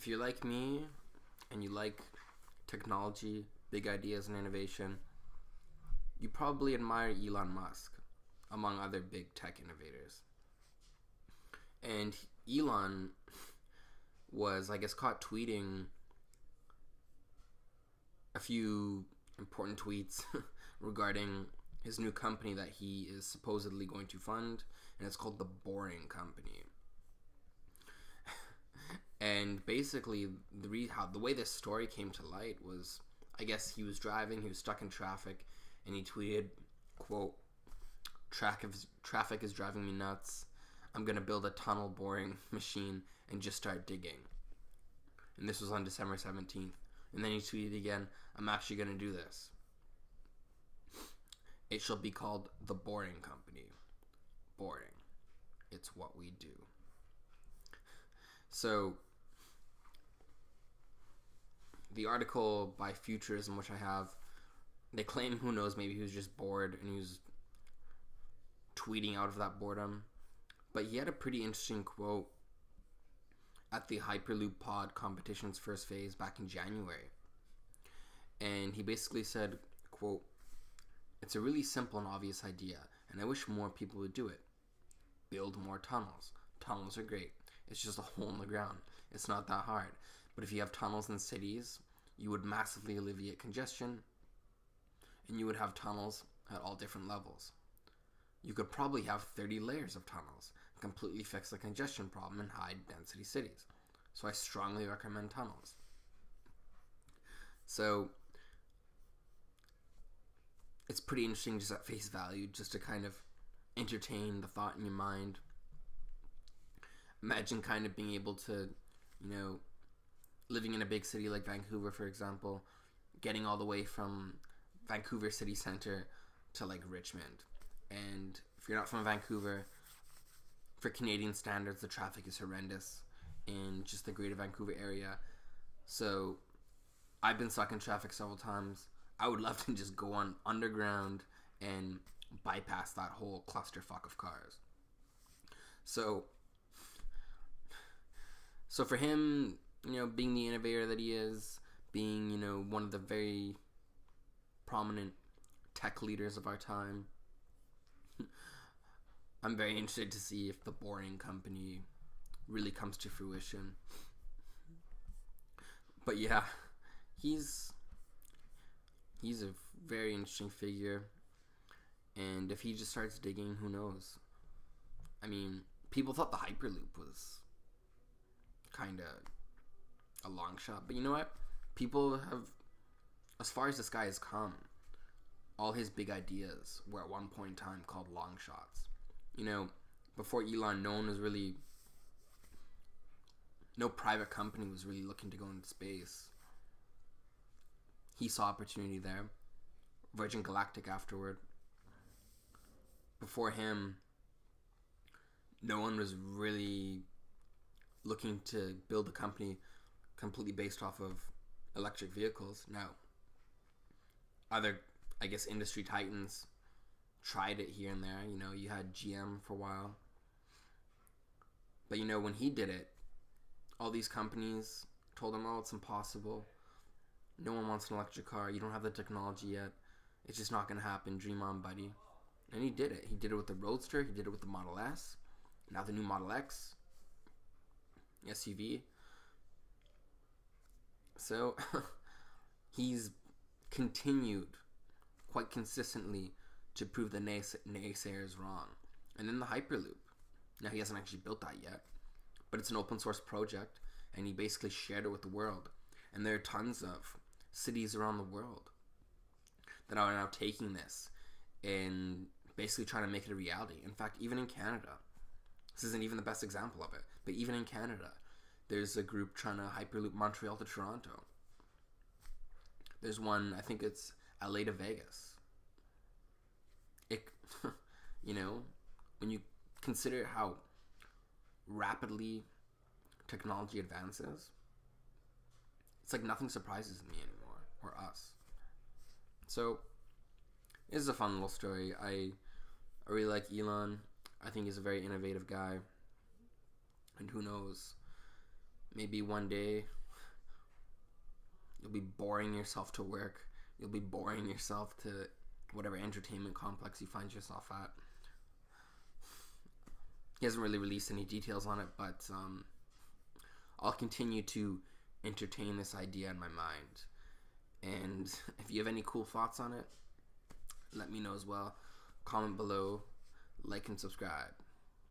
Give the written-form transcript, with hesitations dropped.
if you're like me and you like technology, big ideas, and innovation, you probably admire Elon Musk, among other big tech innovators. And Elon was, I guess, caught tweeting a few important tweets regarding his new company that he is supposedly going to fund, and it's called the Boring Company. And basically, the way this story came to light was, I guess he was driving, he was stuck in traffic, and he tweeted, quote, "Traffic is driving me nuts. I'm going to build a tunnel boring machine and just start digging." And this was on December 17th. And then he tweeted again, "I'm actually going to do this. It shall be called the Boring Company. Boring. It's what we do." So, the article by Futurism, which I have, they claim, who knows, maybe he was just bored and he was tweeting out of that boredom. But he had a pretty interesting quote at the Hyperloop Pod competition's first phase back in January. And he basically said, quote, "It's a really simple and obvious idea, and I wish more people would do it. Build more tunnels. Tunnels are great. It's just a hole in the ground. It's not that hard. But if you have tunnels in cities, you would massively alleviate congestion, and you would have tunnels at all different levels. You could probably have 30 layers of tunnels and completely fix the congestion problem in high-density cities. So I strongly recommend tunnels." So it's pretty interesting just at face value, just to kind of entertain the thought in your mind. Imagine kind of being able to, living in a big city like Vancouver, for example, getting all the way from Vancouver city center to like Richmond. And if you're not from Vancouver, for Canadian standards, the traffic is horrendous in just the greater Vancouver area. So I've been stuck in traffic several times. I would love to just go on underground and bypass that whole clusterfuck of cars. So for him, being the innovator that he is, being, one of the very prominent tech leaders of our time, I'm very interested to see if the Boring Company really comes to fruition. But yeah, he's a very interesting figure, and if he just starts digging, who knows? I mean, people thought the Hyperloop was kind of a long shot, but you know what? People have, as far as this guy has come, all his big ideas were at one point in time called long shots. Before Elon, no private company was really looking to go into space. He saw opportunity there. Virgin Galactic afterward. Before him, no one was really looking to build a company completely based off of electric vehicles. Now, other, I guess, industry titans tried it here and there. You had GM for a while. But, when he did it, all these companies told him, "Oh, it's impossible. No one wants an electric car. You don't have the technology yet. It's just not going to happen. Dream on, buddy." And he did it. He did it with the Roadster. He did it with the Model S. Now the new Model X. SUV. So, he's continued quite consistently to prove the naysayers wrong. And then the Hyperloop. Now, he hasn't actually built that yet, but it's an open source project, and he basically shared it with the world. And there are tons of cities around the world that are now taking this and basically trying to make it a reality. In fact, even in Canada, this isn't even the best example of it, but even in Canada, there's a group trying to Hyperloop Montreal to Toronto. There's one, I think it's LA to Vegas. When you consider how rapidly technology advances, it's like nothing surprises me anymore, or us. So, this is a fun little story. I really like Elon. I think he's a very innovative guy. And who knows, maybe one day you'll be boring yourself to work. You'll be boring yourself to whatever entertainment complex you find yourself at. He hasn't really released any details on it, but I'll continue to entertain this idea in my mind. And if you have any cool thoughts on it, let me know as well. Comment below, like and subscribe.